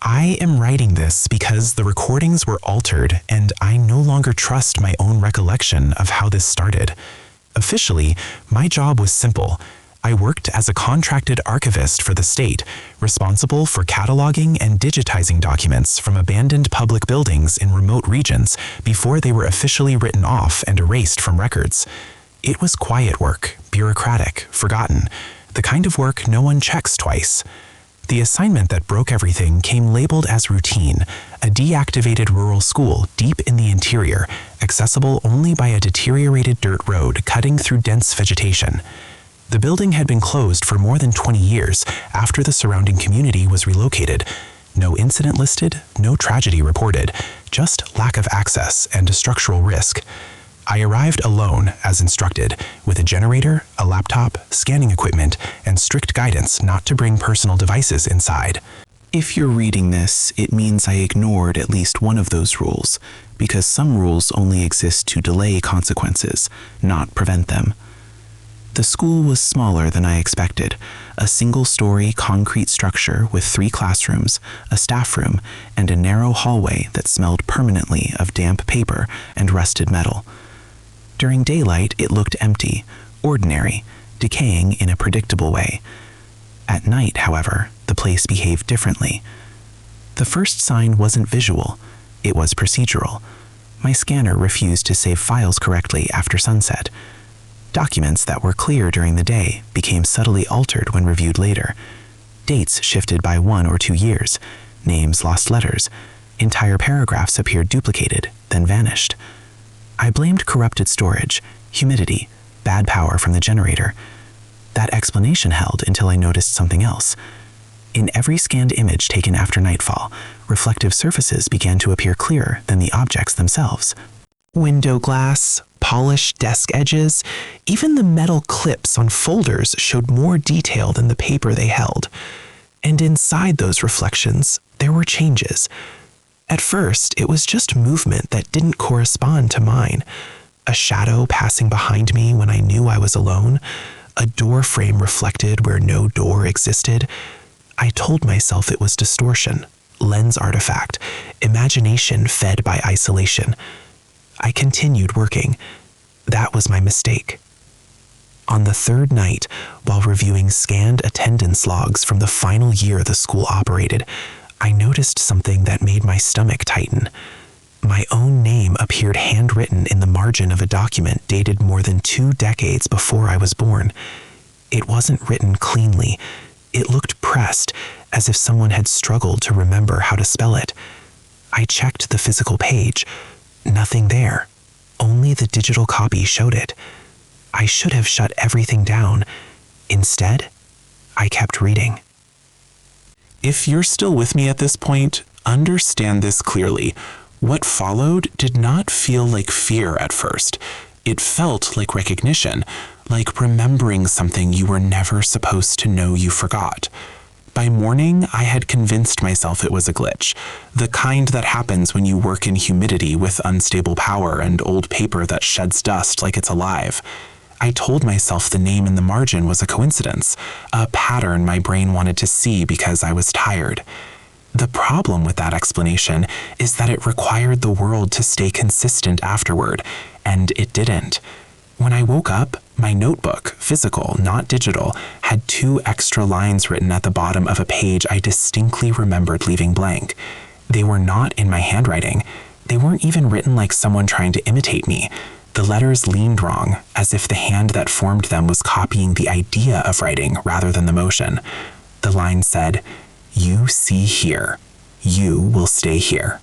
I am writing this because the recordings were altered and I no longer trust my own recollection of how this started. Officially, my job was simple. I worked as a contracted archivist for the state, responsible for cataloging and digitizing documents from abandoned public buildings in remote regions before they were officially written off and erased from records. It was quiet work, bureaucratic, forgotten, the kind of work no one checks twice. The assignment that broke everything came labeled as routine, a deactivated rural school deep in the interior, accessible only by a deteriorated dirt road cutting through dense vegetation. The building had been closed for more than 20 years after the surrounding community was relocated. No incident listed, no tragedy reported, just lack of access and a structural risk. I arrived alone, as instructed, with a generator, a laptop, scanning equipment, and strict guidance not to bring personal devices inside. If you're reading this, it means I ignored at least one of those rules, because some rules only exist to delay consequences, not prevent them. The school was smaller than I expected, a single-story concrete structure with 3 classrooms, a staff room, and a narrow hallway that smelled permanently of damp paper and rusted metal. During daylight, it looked empty, ordinary, decaying in a predictable way. At night, however, the place behaved differently. The first sign wasn't visual, it was procedural. My scanner refused to save files correctly after sunset. Documents that were clear during the day became subtly altered when reviewed later. Dates shifted by 1 or 2 years, names lost letters, entire paragraphs appeared duplicated, then vanished. I blamed corrupted storage, humidity, bad power from the generator. That explanation held until I noticed something else. In every scanned image taken after nightfall, reflective surfaces began to appear clearer than the objects themselves. Window glass, polished desk edges, even the metal clips on folders showed more detail than the paper they held. And inside those reflections, there were changes. At first, it was just movement that didn't correspond to mine. A shadow passing behind me when I knew I was alone, a door frame reflected where no door existed. I told myself it was distortion, lens artifact, imagination fed by isolation. I continued working. That was my mistake. On the 3rd night, while reviewing scanned attendance logs from the final year the school operated, I noticed something that made my stomach tighten. My own name appeared handwritten in the margin of a document dated more than 2 decades before I was born. It wasn't written cleanly. It looked pressed, as if someone had struggled to remember how to spell it. I checked the physical page. Nothing there. Only the digital copy showed it. I should have shut everything down. Instead, I kept reading. If you're still with me at this point, understand this clearly. What followed did not feel like fear at first. It felt like recognition, like remembering something you were never supposed to know you forgot. By morning, I had convinced myself it was a glitch, the kind that happens when you work in humidity with unstable power and old paper that sheds dust like it's alive. I told myself the name in the margin was a coincidence, a pattern my brain wanted to see because I was tired. The problem with that explanation is that it required the world to stay consistent afterward, and it didn't. When I woke up, my notebook, physical, not digital, had 2 extra lines written at the bottom of a page I distinctly remembered leaving blank. They were not in my handwriting. They weren't even written like someone trying to imitate me. The letters leaned wrong, as if the hand that formed them was copying the idea of writing rather than the motion. The line said, "You see here. You will stay here."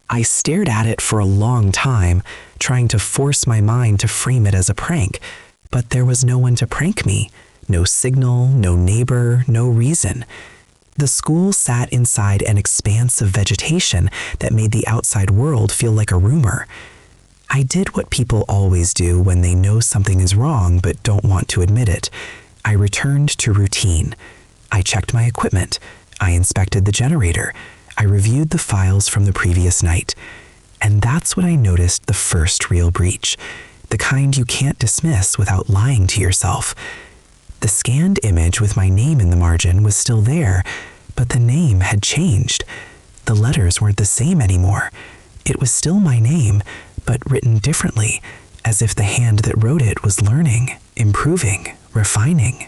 I stared at it for a long time, trying to force my mind to frame it as a prank, but there was no one to prank me. No signal, no neighbor, no reason. The school sat inside an expanse of vegetation that made the outside world feel like a rumor. I did what people always do when they know something is wrong but don't want to admit it. I returned to routine. I checked my equipment. I inspected the generator. I reviewed the files from the previous night. And that's when I noticed the first real breach, the kind you can't dismiss without lying to yourself. The scanned image with my name in the margin was still there, but the name had changed. The letters weren't the same anymore. It was still my name, but written differently, as if the hand that wrote it was learning, improving, refining.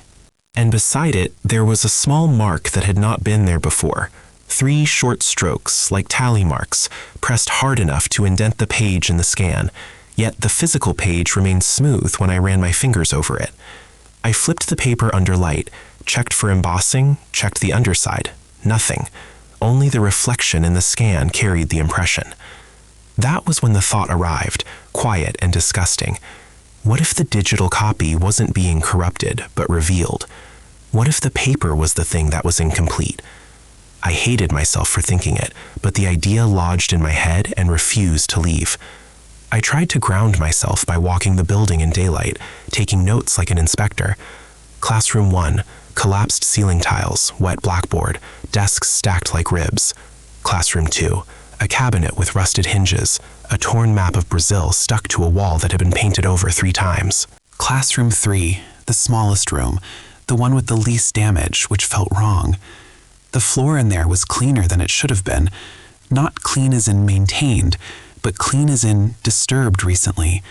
And beside it, there was a small mark that had not been there before. 3 short strokes, like tally marks, pressed hard enough to indent the page in the scan, yet the physical page remained smooth when I ran my fingers over it. I flipped the paper under light, checked for embossing, checked the underside. Nothing. Only the reflection in the scan carried the impression. That was when the thought arrived, quiet and disgusting. What if the digital copy wasn't being corrupted, but revealed? What if the paper was the thing that was incomplete? I hated myself for thinking it, but the idea lodged in my head and refused to leave. I tried to ground myself by walking the building in daylight, taking notes like an inspector. Classroom 1, collapsed ceiling tiles, wet blackboard, desks stacked like ribs. Classroom 2, a cabinet with rusted hinges, a torn map of Brazil stuck to a wall that had been painted over 3 times. Classroom 3, the smallest room, the one with the least damage, which felt wrong. The floor in there was cleaner than it should have been. Not clean as in maintained, but clean as in disturbed recently.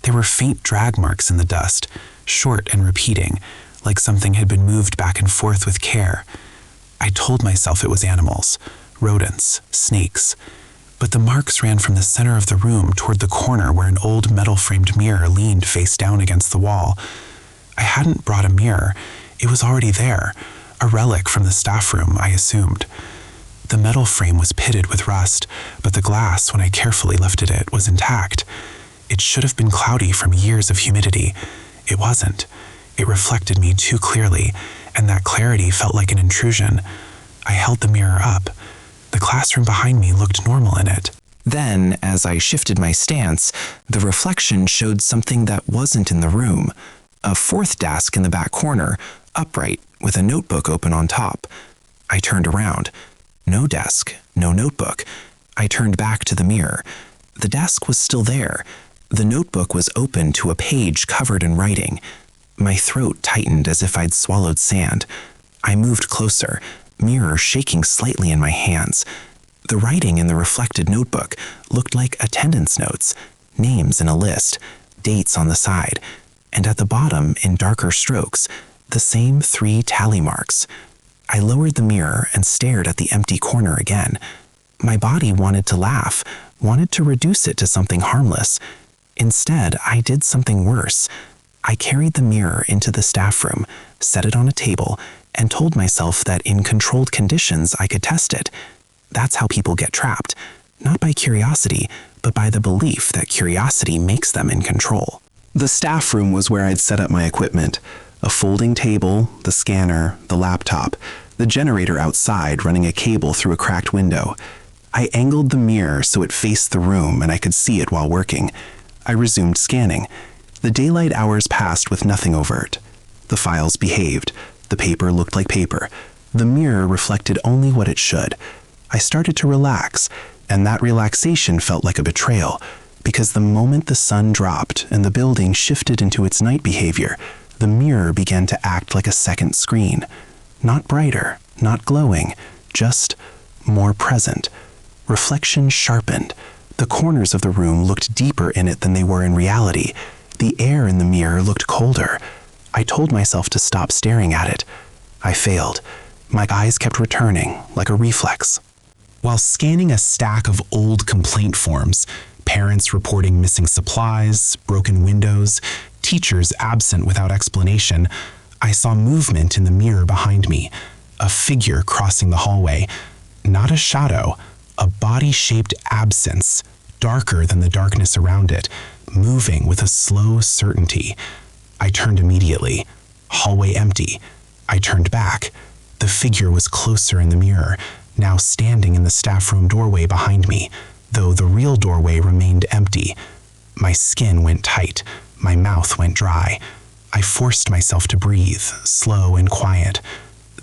There were faint drag marks in the dust, short and repeating, like something had been moved back and forth with care. I told myself it was animals, rodents, snakes. But the marks ran from the center of the room toward the corner where an old metal-framed mirror leaned face down against the wall. I hadn't brought a mirror. It was already there. A relic from the staff room, I assumed. The metal frame was pitted with rust, but the glass, when I carefully lifted it, was intact. It should have been cloudy from years of humidity. It wasn't. It reflected me too clearly, and that clarity felt like an intrusion. I held the mirror up. The classroom behind me looked normal in it. Then, as I shifted my stance, the reflection showed something that wasn't in the room. A 4th desk in the back corner, upright, with a notebook open on top. I turned around. No desk, no notebook. I turned back to the mirror. The desk was still there. The notebook was open to a page covered in writing. My throat tightened as if I'd swallowed sand. I moved closer, mirror shaking slightly in my hands. The writing in the reflected notebook looked like attendance notes, names in a list, dates on the side, and at the bottom, in darker strokes, the same 3 tally marks. I lowered the mirror and stared at the empty corner again. My body wanted to laugh, wanted to reduce it to something harmless. Instead, I did something worse. I carried the mirror into the staff room, set it on a table, and told myself that in controlled conditions I could test it. That's how people get trapped, not by curiosity, but by the belief that curiosity makes them in control. The staff room was where I'd set up my equipment. A folding table, the scanner, the laptop, the generator outside running a cable through a cracked window. I angled the mirror so it faced the room and I could see it while working. I resumed scanning. The daylight hours passed with nothing overt. The files behaved. The paper looked like paper. The mirror reflected only what it should. I started to relax, and that relaxation felt like a betrayal, because the moment the sun dropped and the building shifted into its night behavior, the mirror began to act like a second screen. Not brighter, not glowing, just more present. Reflection sharpened. The corners of the room looked deeper in it than they were in reality. The air in the mirror looked colder. I told myself to stop staring at it. I failed. My eyes kept returning, like a reflex. While scanning a stack of old complaint forms, parents reporting missing supplies, broken windows, teachers absent without explanation, I saw movement in the mirror behind me, a figure crossing the hallway. Not a shadow, a body-shaped absence, darker than the darkness around it, moving with a slow certainty. I turned immediately. Hallway empty. I turned back. The figure was closer in the mirror, now standing in the staff room doorway behind me, though the real doorway remained empty. My skin went tight. My mouth went dry. I forced myself to breathe, slow and quiet.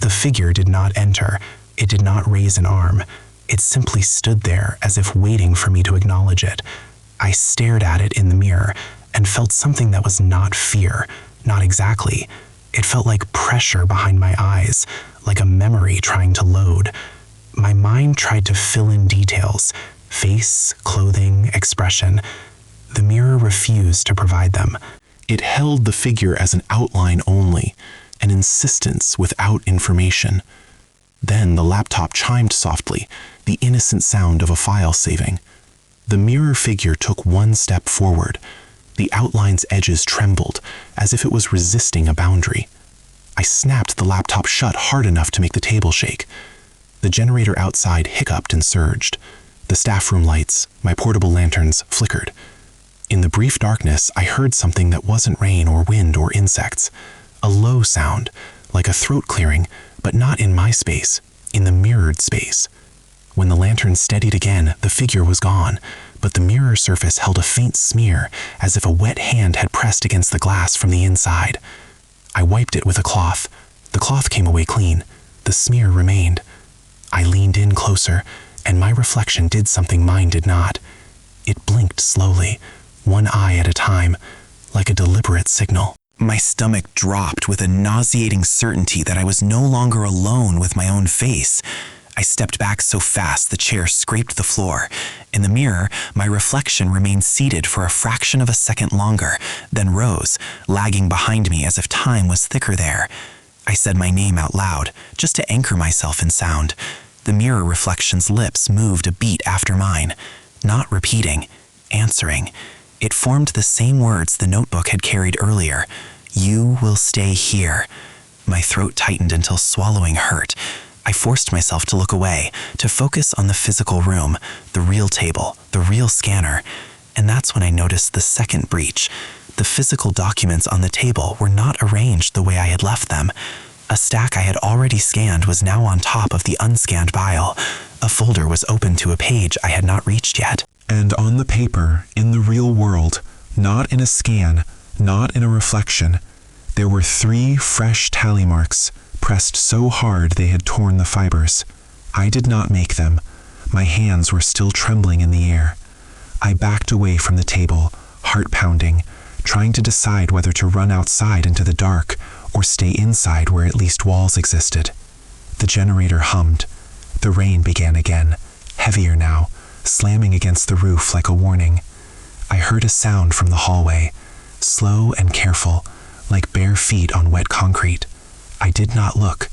The figure did not enter. It did not raise an arm. It simply stood there as if waiting for me to acknowledge it. I stared at it in the mirror and felt something that was not fear, not exactly. It felt like pressure behind my eyes, like a memory trying to load. My mind tried to fill in details: face, clothing, expression. The mirror refused to provide them. It held the figure as an outline only, an insistence without information. Then the laptop chimed softly, the innocent sound of a file saving. The mirror figure took one step forward. The outline's edges trembled, as if it was resisting a boundary. I snapped the laptop shut hard enough to make the table shake. The generator outside hiccuped and surged. The staff room lights, my portable lanterns, flickered. In the brief darkness, I heard something that wasn't rain or wind or insects. A low sound, like a throat clearing, but not in my space, in the mirrored space. When the lantern steadied again, the figure was gone, but the mirror surface held a faint smear, as if a wet hand had pressed against the glass from the inside. I wiped it with a cloth. The cloth came away clean. The smear remained. I leaned in closer, and my reflection did something mine did not. It blinked slowly, one eye at a time, like a deliberate signal. My stomach dropped with a nauseating certainty that I was no longer alone with my own face. I stepped back so fast the chair scraped the floor. In the mirror, my reflection remained seated for a fraction of a second longer, then rose, lagging behind me as if time was thicker there. I said my name out loud, just to anchor myself in sound. The mirror reflection's lips moved a beat after mine, not repeating, answering. It formed the same words the notebook had carried earlier. "You will stay here." My throat tightened until swallowing hurt. I forced myself to look away, to focus on the physical room, the real table, the real scanner. And that's when I noticed the second breach. The physical documents on the table were not arranged the way I had left them. A stack I had already scanned was now on top of the unscanned pile. A folder was open to a page I had not reached yet. And on the paper, in the real world, not in a scan, not in a reflection, there were 3 fresh tally marks, pressed so hard they had torn the fibers. I did not make them. My hands were still trembling in the air. I backed away from the table, heart pounding, trying to decide whether to run outside into the dark or stay inside where at least walls existed. The generator hummed. The rain began again, heavier now, slamming against the roof like a warning. I heard a sound from the hallway, slow and careful, like bare feet on wet concrete. I did not look.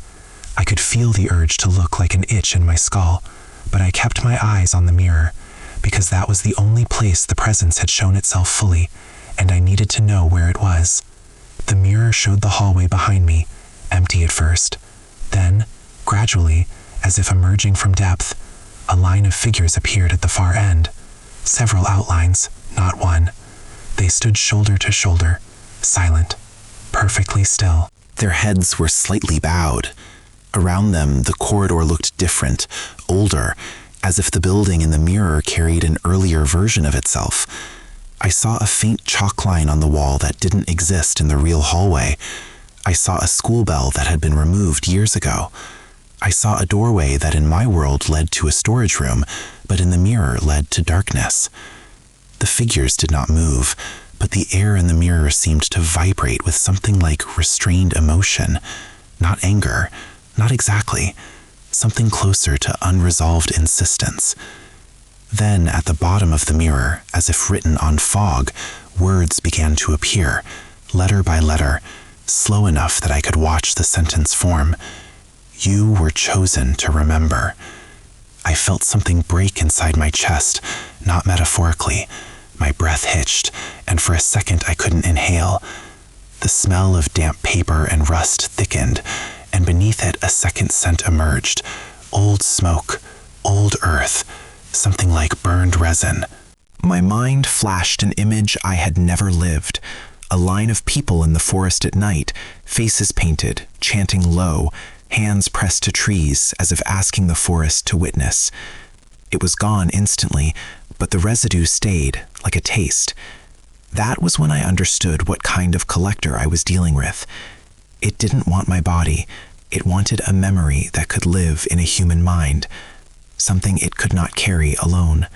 I could feel the urge to look like an itch in my skull, but I kept my eyes on the mirror, because that was the only place the presence had shown itself fully, and I needed to know where it was. The mirror showed the hallway behind me, empty at first. Then, gradually, as if emerging from depth, a line of figures appeared at the far end. Several outlines, not one. They stood shoulder to shoulder, silent, perfectly still. Their heads were slightly bowed. Around them, the corridor looked different, older, as if the building in the mirror carried an earlier version of itself. I saw a faint chalk line on the wall that didn't exist in the real hallway. I saw a school bell that had been removed years ago. I saw a doorway that in my world led to a storage room, but in the mirror led to darkness. The figures did not move, but the air in the mirror seemed to vibrate with something like restrained emotion. Not anger, not exactly. Something closer to unresolved insistence. Then, at the bottom of the mirror, as if written on fog, words began to appear, letter by letter, slow enough that I could watch the sentence form. You were chosen to remember. I felt something break inside my chest, not metaphorically. My breath hitched, and for a second I couldn't inhale. The smell of damp paper and rust thickened, and beneath it a second scent emerged. Old smoke, old earth, something like burned resin. My mind flashed an image I had never lived. A line of people in the forest at night, faces painted, chanting low, hands pressed to trees as if asking the forest to witness. It was gone instantly, but the residue stayed, like a taste. That was when I understood what kind of collector I was dealing with. It didn't want my body. It wanted a memory that could live in a human mind, something it could not carry alone.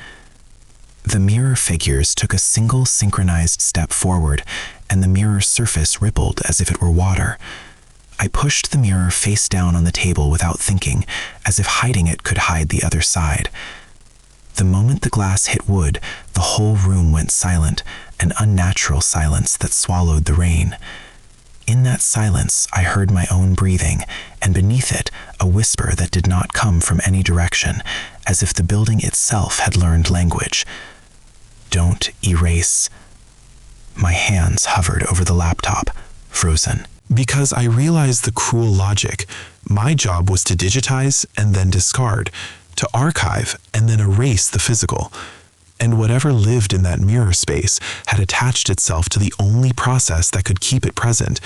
The mirror figures took a single synchronized step forward, and the mirror surface rippled as if it were water. I pushed the mirror face down on the table without thinking, as if hiding it could hide the other side. The moment the glass hit wood, the whole room went silent, an unnatural silence that swallowed the rain. In that silence, I heard my own breathing, and beneath it, a whisper that did not come from any direction, as if the building itself had learned language. Don't erase. My hands hovered over the laptop, frozen. Because I realized the cruel logic. My job was to digitize and then discard, to archive and then erase the physical. And whatever lived in that mirror space had attached itself to the only process that could keep it present,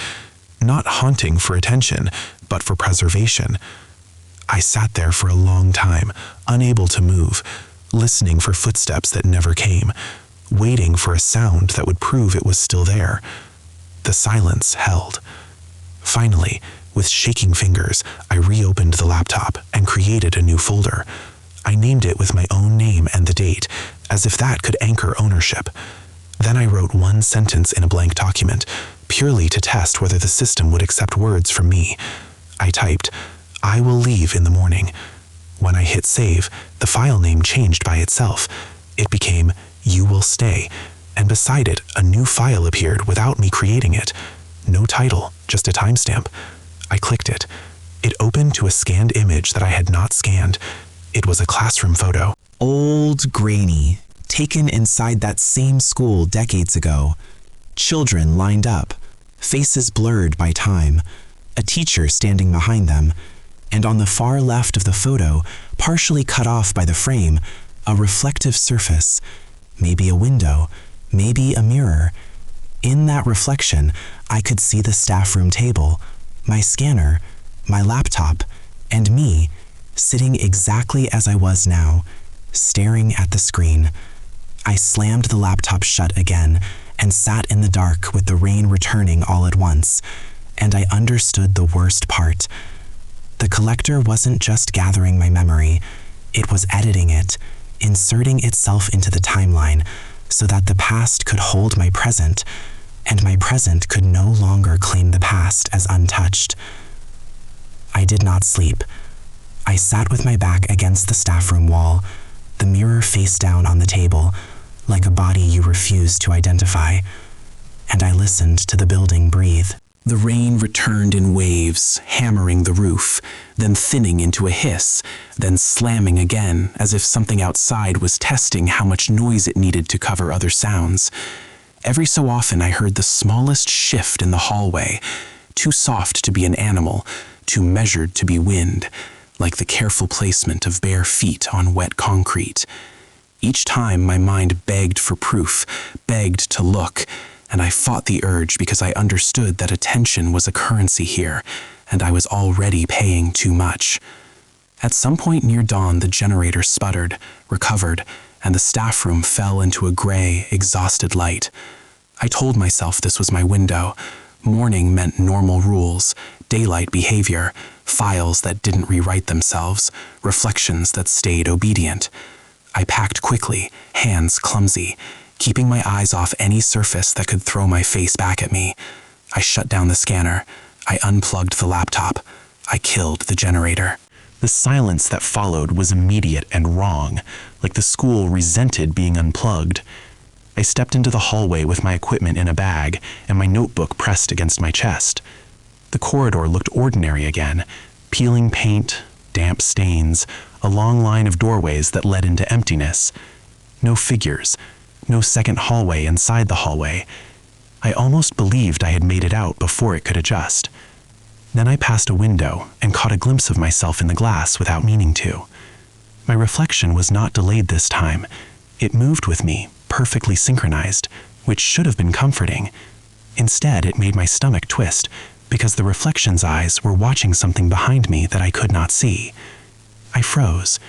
not hunting for attention, but for preservation. I sat there for a long time, unable to move, listening for footsteps that never came, waiting for a sound that would prove it was still there. The silence held. Finally, with shaking fingers, I reopened the laptop and created a new folder. I named it with my own name and the date, as if that could anchor ownership. Then I wrote one sentence in a blank document, purely to test whether the system would accept words from me. I typed, "I will leave in the morning." When I hit save, the file name changed by itself. It became "You Will Stay," and beside it, a new file appeared without me creating it. No title, just a timestamp. I clicked it. It opened to a scanned image that I had not scanned. It was a classroom photo. Old, grainy, taken inside that same school decades ago. Children lined up, faces blurred by time, a teacher standing behind them, and on the far left of the photo, partially cut off by the frame, a reflective surface, maybe a window, maybe a mirror. In that reflection, I could see the staff room table, my scanner, my laptop, and me, sitting exactly as I was now, staring at the screen. I slammed the laptop shut again and sat in the dark with the rain returning all at once, and I understood the worst part. The collector wasn't just gathering my memory, it was editing it, inserting itself into the timeline so that the past could hold my present, and my present could no longer claim the past as untouched. I did not sleep. I sat with my back against the staff room wall, the mirror face down on the table, like a body you refuse to identify, and I listened to the building breathe. The rain returned in waves, hammering the roof, then thinning into a hiss, then slamming again, as if something outside was testing how much noise it needed to cover other sounds. Every so often I heard the smallest shift in the hallway, too soft to be an animal, too measured to be wind, like the careful placement of bare feet on wet concrete. Each time my mind begged for proof, begged to look, and I fought the urge because I understood that attention was a currency here, and I was already paying too much. At some point near dawn, the generator sputtered, recovered, and the staff room fell into a gray, exhausted light. I told myself this was my window. Morning meant normal rules, daylight behavior, files that didn't rewrite themselves, reflections that stayed obedient. I packed quickly, hands clumsy, keeping my eyes off any surface that could throw my face back at me. I shut down the scanner. I unplugged the laptop. I killed the generator. The silence that followed was immediate and wrong, like the school resented being unplugged. I stepped into the hallway with my equipment in a bag and my notebook pressed against my chest. The corridor looked ordinary again, peeling paint, damp stains, a long line of doorways that led into emptiness. No figures, no second hallway inside the hallway. I almost believed I had made it out before it could adjust. Then I passed a window and caught a glimpse of myself in the glass without meaning to. My reflection was not delayed this time. It moved with me, perfectly synchronized, which should have been comforting. Instead, it made my stomach twist, because the reflection's eyes were watching something behind me that I could not see. I froze.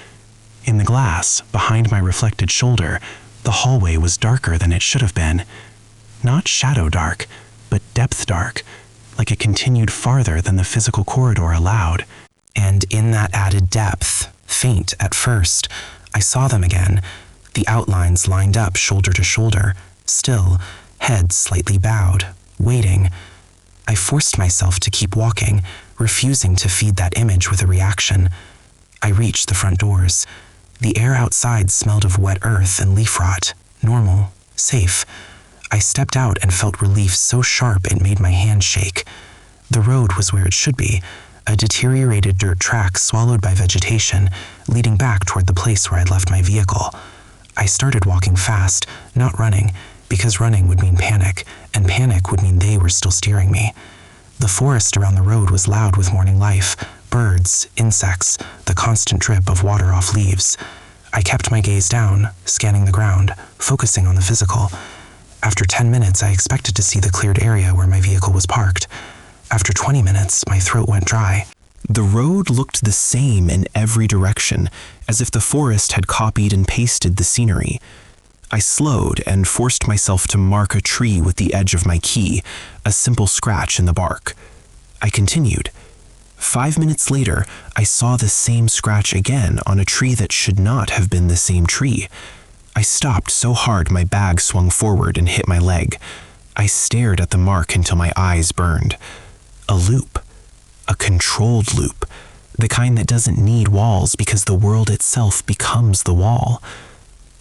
In the glass, behind my reflected shoulder, the hallway was darker than it should have been. Not shadow dark, but depth dark, like it continued farther than the physical corridor allowed. And in that added depth, faint at first, I saw them again, the outlines lined up shoulder to shoulder, still, heads slightly bowed, waiting. I forced myself to keep walking, refusing to feed that image with a reaction. I reached the front doors. The air outside smelled of wet earth and leaf rot. Normal. Safe. I stepped out and felt relief so sharp it made my hand shake. The road was where it should be, a deteriorated dirt track swallowed by vegetation, leading back toward the place where I'd left my vehicle. I started walking fast, not running, because running would mean panic, and panic would mean they were still steering me. The forest around the road was loud with morning life, birds, insects, the constant drip of water off leaves. I kept my gaze down, scanning the ground, focusing on the physical. After 10 minutes, I expected to see the cleared area where my vehicle was parked. After 20 minutes, my throat went dry. The road looked the same in every direction, as if the forest had copied and pasted the scenery. I slowed and forced myself to mark a tree with the edge of my key, a simple scratch in the bark. I continued. 5 minutes later, I saw the same scratch again on a tree that should not have been the same tree. I stopped so hard my bag swung forward and hit my leg. I stared at the mark until my eyes burned. A loop. A controlled loop. The kind that doesn't need walls because the world itself becomes the wall.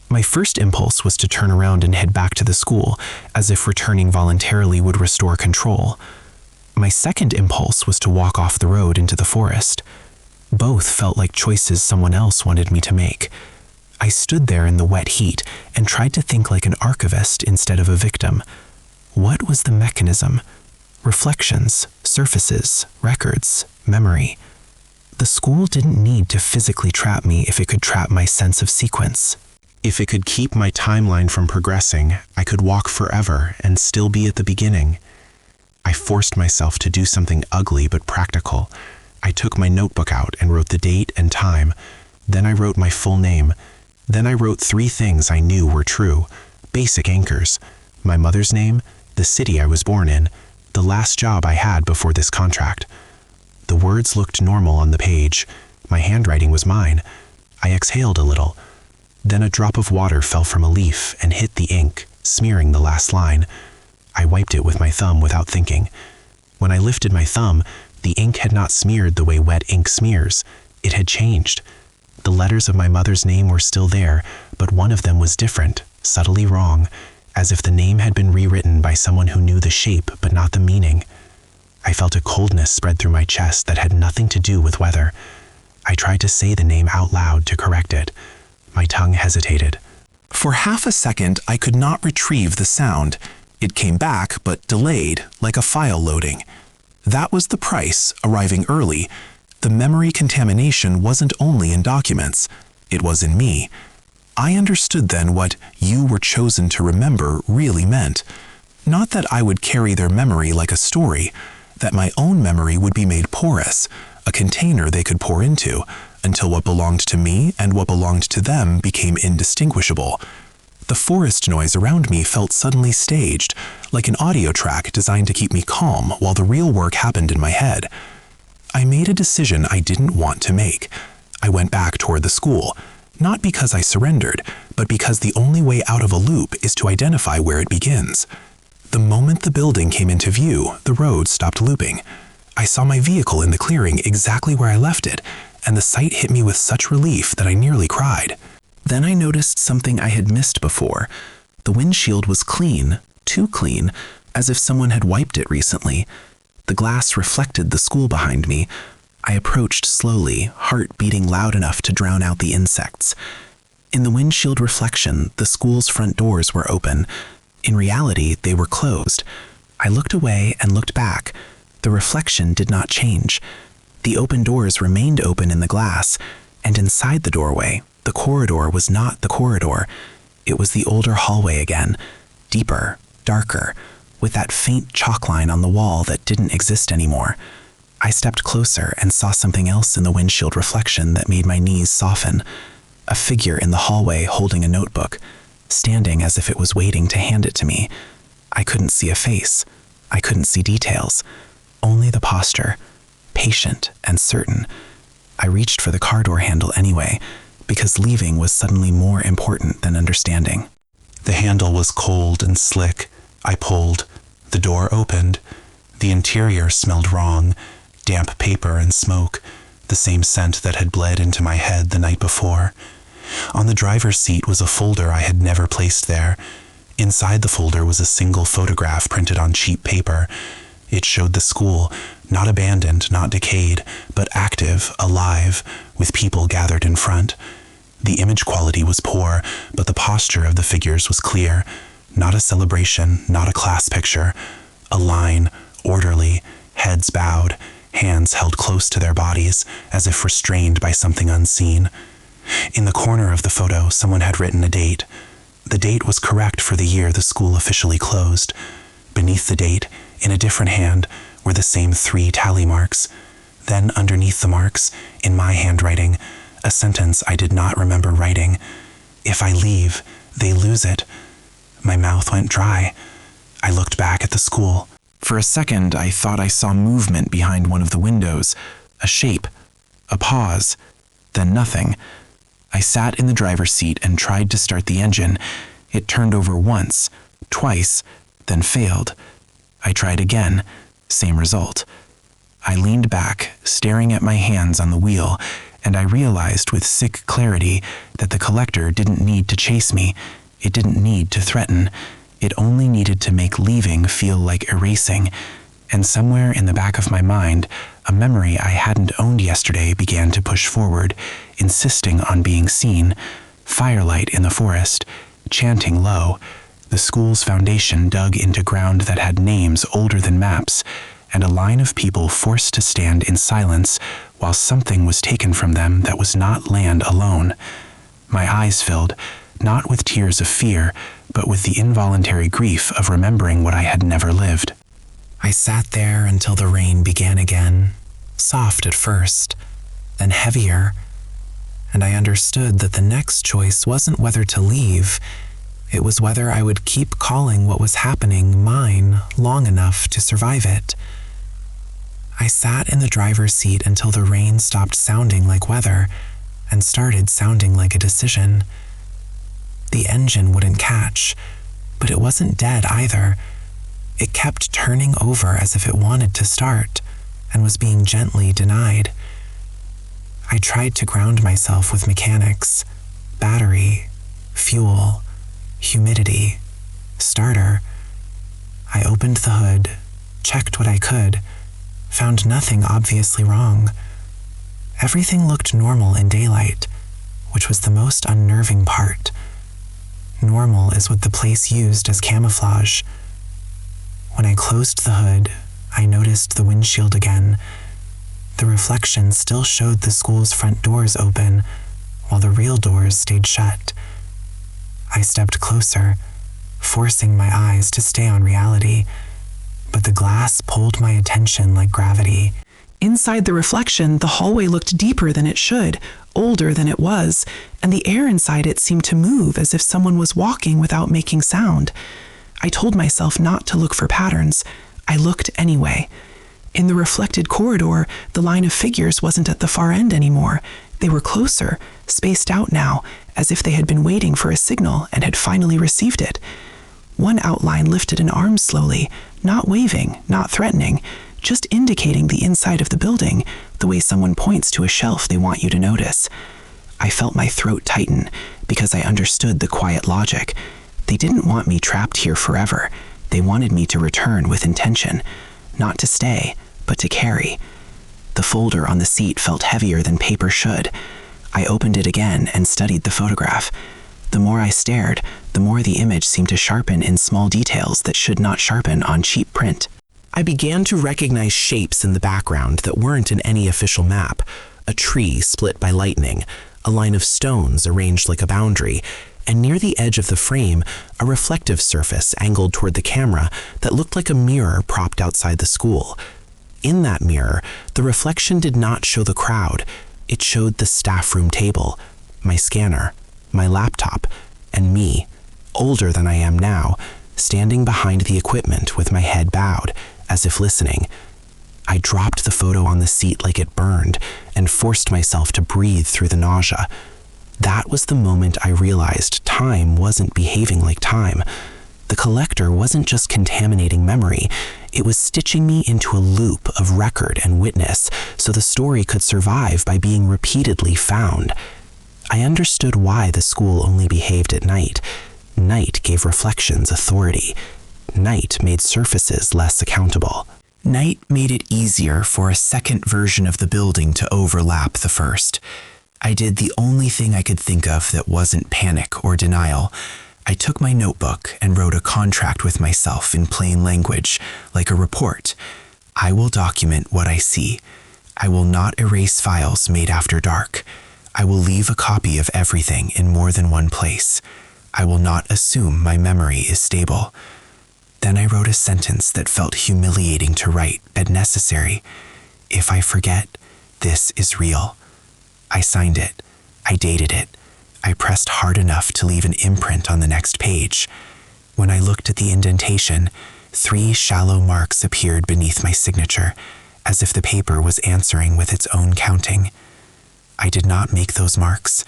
My first impulse was to turn around and head back to the school, as if returning voluntarily would restore control. My second impulse was to walk off the road into the forest. Both felt like choices someone else wanted me to make. I stood there in the wet heat and tried to think like an archivist instead of a victim. What was the mechanism? Reflections, surfaces, records, memory. The school didn't need to physically trap me if it could trap my sense of sequence. If it could keep my timeline from progressing, I could walk forever and still be at the beginning. I forced myself to do something ugly but practical. I took my notebook out and wrote the date and time. Then I wrote my full name. Then I wrote 3 things I knew were true, basic anchors. My mother's name, the city I was born in, the last job I had before this contract. The words looked normal on the page. My handwriting was mine. I exhaled a little. Then a drop of water fell from a leaf and hit the ink, smearing the last line. I wiped it with my thumb without thinking. When I lifted my thumb, the ink had not smeared the way wet ink smears. It had changed. The letters of my mother's name were still there, but one of them was different, subtly wrong, as if the name had been rewritten by someone who knew the shape but not the meaning. I felt a coldness spread through my chest that had nothing to do with weather. I tried to say the name out loud to correct it. My tongue hesitated. For half a second, I could not retrieve the sound. It came back, but delayed, like a file loading. That was the price, arriving early. The memory contamination wasn't only in documents. It was in me. I understood then what "you were chosen to remember" really meant. Not that I would carry their memory like a story, that my own memory would be made porous, a container they could pour into, until what belonged to me and what belonged to them became indistinguishable. The forest noise around me felt suddenly staged, like an audio track designed to keep me calm while the real work happened in my head. I made a decision I didn't want to make. I went back toward the school, not because I surrendered, but because the only way out of a loop is to identify where it begins. The moment the building came into view, the road stopped looping. I saw my vehicle in the clearing exactly where I left it, and the sight hit me with such relief that I nearly cried. Then I noticed something I had missed before. The windshield was clean, too clean, as if someone had wiped it recently. The glass reflected the school behind me. I approached slowly, heart beating loud enough to drown out the insects. In the windshield reflection, the school's front doors were open. In reality, they were closed. I looked away and looked back. The reflection did not change. The open doors remained open in the glass, and inside the doorway, the corridor was not the corridor. It was the older hallway again, deeper, darker, with that faint chalk line on the wall that didn't exist anymore. I stepped closer and saw something else in the windshield reflection that made my knees soften. A figure in the hallway holding a notebook, standing as if it was waiting to hand it to me. I couldn't see a face. I couldn't see details. Only the posture, patient and certain. I reached for the car door handle anyway, because leaving was suddenly more important than understanding. The handle was cold and slick. I pulled. The door opened. The interior smelled wrong, damp paper and smoke, the same scent that had bled into my head the night before. On the driver's seat was a folder I had never placed there. Inside the folder was a single photograph printed on cheap paper. It showed the school, not abandoned, not decayed, but active, alive, with people gathered in front. The image quality was poor, but the posture of the figures was clear. Not a celebration, not a class picture. A line, orderly, heads bowed, hands held close to their bodies, as if restrained by something unseen. In the corner of the photo, someone had written a date. The date was correct for the year the school officially closed. Beneath the date, in a different hand, were the same 3 tally marks. Then underneath the marks, in my handwriting, a sentence I did not remember writing. If I leave, they lose it. My mouth went dry. I looked back at the school. For a second, I thought I saw movement behind one of the windows, a shape, a pause, then nothing. I sat in the driver's seat and tried to start the engine. It turned over once, twice, then failed. I tried again, same result. I leaned back, staring at my hands on the wheel, and I realized with sick clarity that the collector didn't need to chase me. It didn't need to threaten. It only needed to make leaving feel like erasing. And somewhere in the back of my mind, a memory I hadn't owned yesterday began to push forward, insisting on being seen. Firelight in the forest, chanting low. The school's foundation dug into ground that had names older than maps, and a line of people forced to stand in silence while something was taken from them that was not land alone. My eyes filled, not with tears of fear, but with the involuntary grief of remembering what I had never lived. I sat there until the rain began again, soft at first, then heavier, and I understood that the next choice wasn't whether to leave. It was whether I would keep calling what was happening mine long enough to survive it. I sat in the driver's seat until the rain stopped sounding like weather and started sounding like a decision. The engine wouldn't catch, but it wasn't dead either. It kept turning over as if it wanted to start and was being gently denied. I tried to ground myself with mechanics, battery, fuel, humidity, starter. I opened the hood, checked what I could, found nothing obviously wrong. Everything looked normal in daylight, which was the most unnerving part. Normal is what the place used as camouflage. When I closed the hood, I noticed the windshield again. The reflection still showed the school's front doors open, while the real doors stayed shut. I stepped closer, forcing my eyes to stay on reality, but the glass pulled my attention like gravity. Inside the reflection, the hallway looked deeper than it should, older than it was, and the air inside it seemed to move as if someone was walking without making sound. I told myself not to look for patterns. I looked anyway. In the reflected corridor, the line of figures wasn't at the far end anymore. They were closer, spaced out now, as if they had been waiting for a signal and had finally received it. One outline lifted an arm slowly, not waving, not threatening, just indicating the inside of the building, the way someone points to a shelf they want you to notice. I felt my throat tighten because I understood the quiet logic. They didn't want me trapped here forever. They wanted me to return with intention, not to stay, but to carry. The folder on the seat felt heavier than paper should. I opened it again and studied the photograph. The more I stared, the more the image seemed to sharpen in small details that should not sharpen on cheap print. I began to recognize shapes in the background that weren't in any official map. A tree split by lightning, a line of stones arranged like a boundary, and near the edge of the frame, a reflective surface angled toward the camera that looked like a mirror propped outside the school. In that mirror, the reflection did not show the crowd. It showed the staff room table, my scanner, my laptop, and me, older than I am now, standing behind the equipment with my head bowed, as if listening. I dropped the photo on the seat like it burned and forced myself to breathe through the nausea. That was the moment I realized time wasn't behaving like time. The collector wasn't just contaminating memory, It was stitching me into a loop of record and witness so the story could survive by being repeatedly found. I understood why the school only behaved at night. Night gave reflections authority. Night made surfaces less accountable. Night made it easier for a second version of the building to overlap the first. I did the only thing I could think of that wasn't panic or denial. I took my notebook and wrote a contract with myself in plain language, like a report. I will document what I see. I will not erase files made after dark. I will leave a copy of everything in more than one place. I will not assume my memory is stable. Then I wrote a sentence that felt humiliating to write, but necessary. If I forget, this is real. I signed it. I dated it. I pressed hard enough to leave an imprint on the next page. When I looked at the indentation, 3 shallow marks appeared beneath my signature, as if the paper was answering with its own counting. I did not make those marks.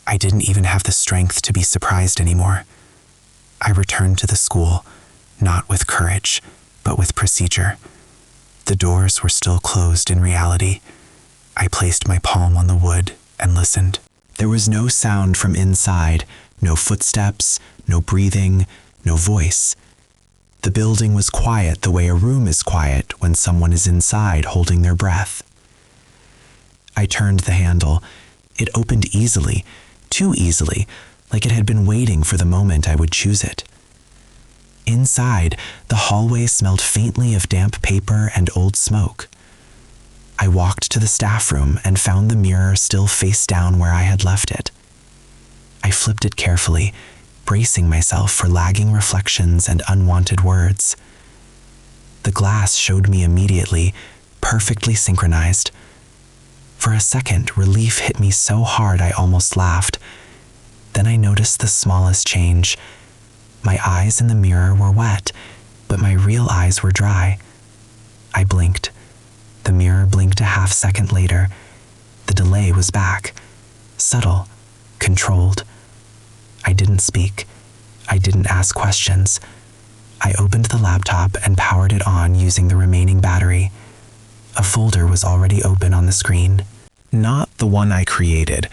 I didn't even have the strength to be surprised anymore. I returned to the school, not with courage, but with procedure. The doors were still closed in reality. I placed my palm on the wood and listened. There was no sound from inside, no footsteps, no breathing, no voice. The building was quiet the way a room is quiet when someone is inside holding their breath. I turned the handle. It opened easily, too easily, like it had been waiting for the moment I would choose it. Inside, the hallway smelled faintly of damp paper and old smoke. I walked to the staff room and found the mirror still face down where I had left it. I flipped it carefully, bracing myself for lagging reflections and unwanted words. The glass showed me immediately, perfectly synchronized. For a second, relief hit me so hard I almost laughed. Then I noticed the smallest change. My eyes in the mirror were wet, but my real eyes were dry. I blinked. The mirror blinked a half second later. The delay was back. Subtle, controlled. I didn't speak. I didn't ask questions. I opened the laptop and powered it on using the remaining battery. A folder was already open on the screen. Not the one I created,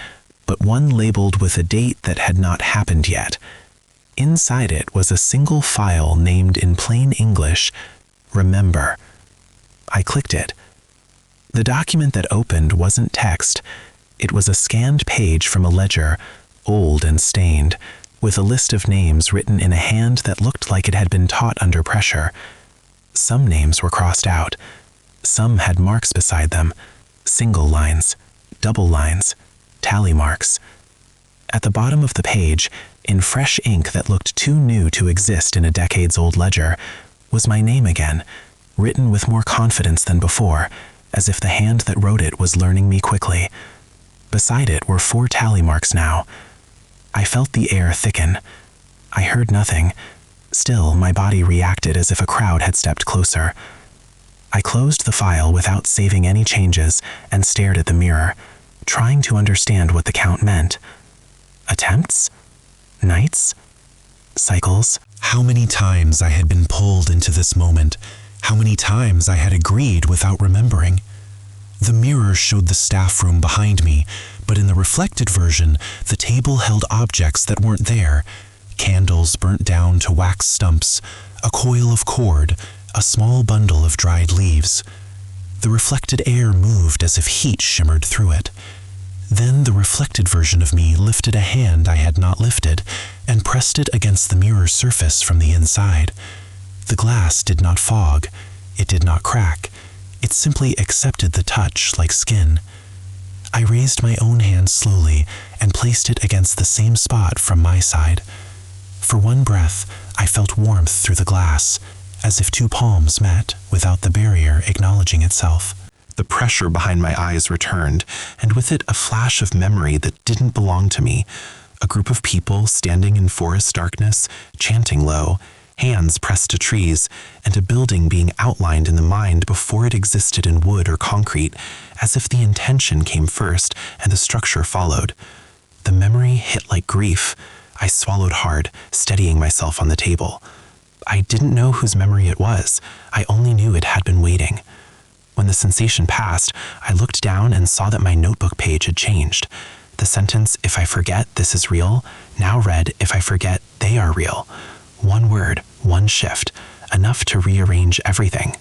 but one labeled with a date that had not happened yet. Inside it was a single file named in plain English, Remember. I clicked it. The document that opened wasn't text. It was a scanned page from a ledger, old and stained, with a list of names written in a hand that looked like it had been taught under pressure. Some names were crossed out. Some had marks beside them, single lines, double lines, tally marks. At the bottom of the page, in fresh ink that looked too new to exist in a decades-old ledger, was my name again, written with more confidence than before, as if the hand that wrote it was learning me quickly. Beside it were 4 tally marks now. I felt the air thicken. I heard nothing. Still, my body reacted as if a crowd had stepped closer. I closed the file without saving any changes and stared at the mirror, trying to understand what the count meant. Attempts? Nights? Cycles? How many times I had been pulled into this moment. How many times I had agreed without remembering. The mirror showed the staff room behind me, but in the reflected version, the table held objects that weren't there. Candles burnt down to wax stumps, a coil of cord, a small bundle of dried leaves. The reflected air moved as if heat shimmered through it. Then the reflected version of me lifted a hand I had not lifted and pressed it against the mirror's surface from the inside. The glass did not fog. It did not crack. It simply accepted the touch like skin. I raised my own hand slowly and placed it against the same spot from my side. For one breath, I felt warmth through the glass, as if 2 palms met without the barrier acknowledging itself. The pressure behind my eyes returned, and with it a flash of memory that didn't belong to me. A group of people standing in forest darkness, chanting low, hands pressed to trees, and a building being outlined in the mind before it existed in wood or concrete, as if the intention came first and the structure followed. The memory hit like grief. I swallowed hard, steadying myself on the table. I didn't know whose memory it was. I only knew it had been waiting. When the sensation passed, I looked down and saw that my notebook page had changed. The sentence, "If I forget this is real," now read, "If I forget they are real." One word, one shift, enough to rearrange everything.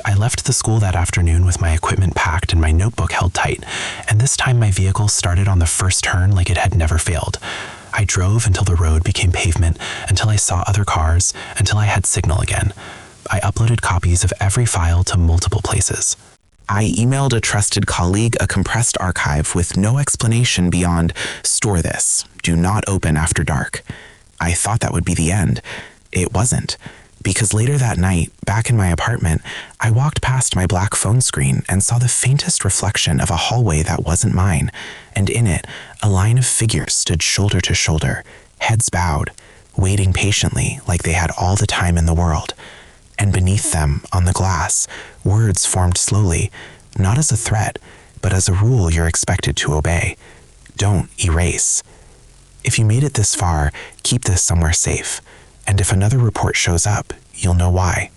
I left the school that afternoon with my equipment packed and my notebook held tight, and this time my vehicle started on the first turn like it had never failed. I drove until the road became pavement, until I saw other cars, until I had signal again. I uploaded copies of every file to multiple places. I emailed a trusted colleague a compressed archive with no explanation beyond, "Store this. Do not open after dark." I thought that would be the end. It wasn't. Because later that night, back in my apartment, I walked past my black phone screen and saw the faintest reflection of a hallway that wasn't mine, and in it, a line of figures stood shoulder to shoulder, heads bowed, waiting patiently like they had all the time in the world. And beneath them, on the glass, words formed slowly, not as a threat, but as a rule you're expected to obey. Don't erase. If you made it this far, keep this somewhere safe. And if another report shows up, you'll know why.